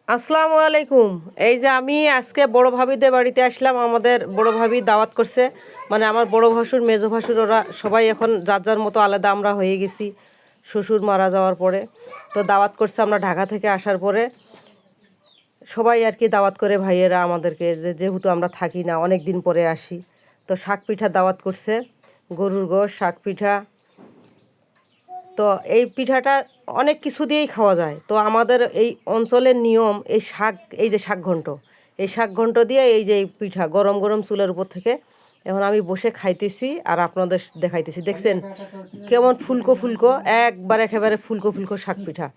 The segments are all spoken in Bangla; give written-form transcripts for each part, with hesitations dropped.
আসসালামু আলাইকুম। এই যে আমি আজকে বড় ভাবিদের বাড়িতে আসলাম। আমাদের বড় ভাবি দাওয়াত করছে, মানে আমার বড় ভাসুর মেজো ভাসুর ওরা সবাই এখন যার যার মতো আলাদা আমরা হয়ে গেছি শ্বশুর মারা যাওয়ার পরে। তো দাওয়াত করছে, আমরা ঢাকা থেকে আসার পরে সবাই আর কি দাওয়াত করে ভাইয়েরা আমাদেরকে, যেহেতু আমরা থাকি না, অনেক দিন পরে আসি। তো শাক পিঠা দাওয়াত করছে, গরুর গোশ, শাক পিঠা। তো এই পিঠাটা অনেক কিছু দিয়েই খাওয়া যায়। তো আমাদের এই অঞ্চলের নিয়ম, এই শাক, এই যে শাক ঘন্ট, এই শাক ঘন্ট দিয়ে এই যে এই পিঠা গরম গরম চুলের উপর থেকে এখন আমি বসে খাইতেছি আর আপনাদের দেখাইতেছি। দেখছেন কেমন ফুলকো ফুলকো, একবার একেবারে ফুলকো ফুলকো শাক পিঠা।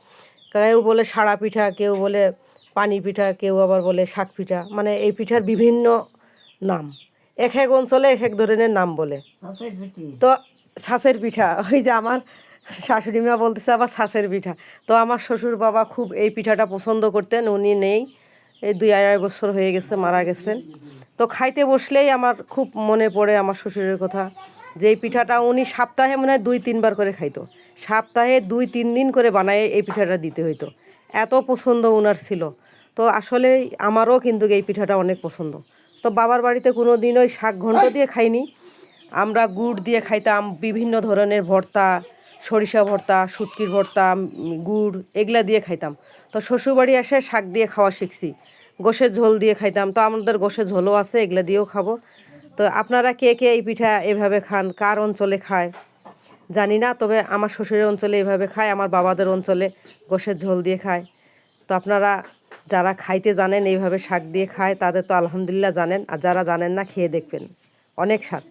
কেউ বলে সাড়া পিঠা, কেউ বলে পানি পিঠা, কেউ আবার বলে শাক পিঠা। মানে এই পিঠার বিভিন্ন নাম, এক এক অঞ্চলে এক এক ধরনের নাম বলে। তো ছাঁচের পিঠা, ওই যে আমার শাশুড়ি মা বলতেছে আবার ছাঁচের পিঠা। তো আমার শ্বশুর বাবা খুব এই পিঠাটা পছন্দ করতেন, উনি নেই, এই 2-2.5 বছর হয়ে গেছে, মারা গেছেন। তো খাইতে বসলেই আমার খুব মনে পড়ে আমার শ্বশুরের কথা, যে এই পিঠাটা উনি সপ্তাহে মনে হয় 2-3 বার করে খাইতো। সপ্তাহে 2-3 দিন করে বানায় এই পিঠাটা দিতে হইতো, এত পছন্দ ওনার ছিল। তো আসলে আমারও কিন্তু এই পিঠাটা অনেক পছন্দ। তো বাবার বাড়িতে কোনো দিন ওই শাক ঘন্ট দিয়ে খাইনি, আমরা গুড় দিয়ে খাইতাম, বিভিন্ন ধরনের ভর্তা, সরিষা ভর্তা, শুটকির ভর্তা, গুড় এগুলা দিয়ে খাইতাম। তো শ্বশুরবাড়ি এসে শাক দিয়ে খাওয়া শিখছি, গোশের ঝোল দিয়ে খাইতাম। তো আমাদের গোশের ঝোলও আছে, এগুলা দিয়েও খাবো। তো আপনারা কে কে এই পিঠা এভাবে খান, কার অঞ্চলে খায় জানি না, তবে আমার শ্বশুরের অঞ্চলে এভাবে খায়, আমার বাবাদের অঞ্চলে গোশের ঝোল দিয়ে খায়। তো আপনারা যারা খাইতে জানেন এইভাবে শাক দিয়ে খায়, তাদের তো আলহামদুলিল্লাহ জানেন, আর যারা জানেন না খেয়ে দেখবেন, অনেক স্বাদ।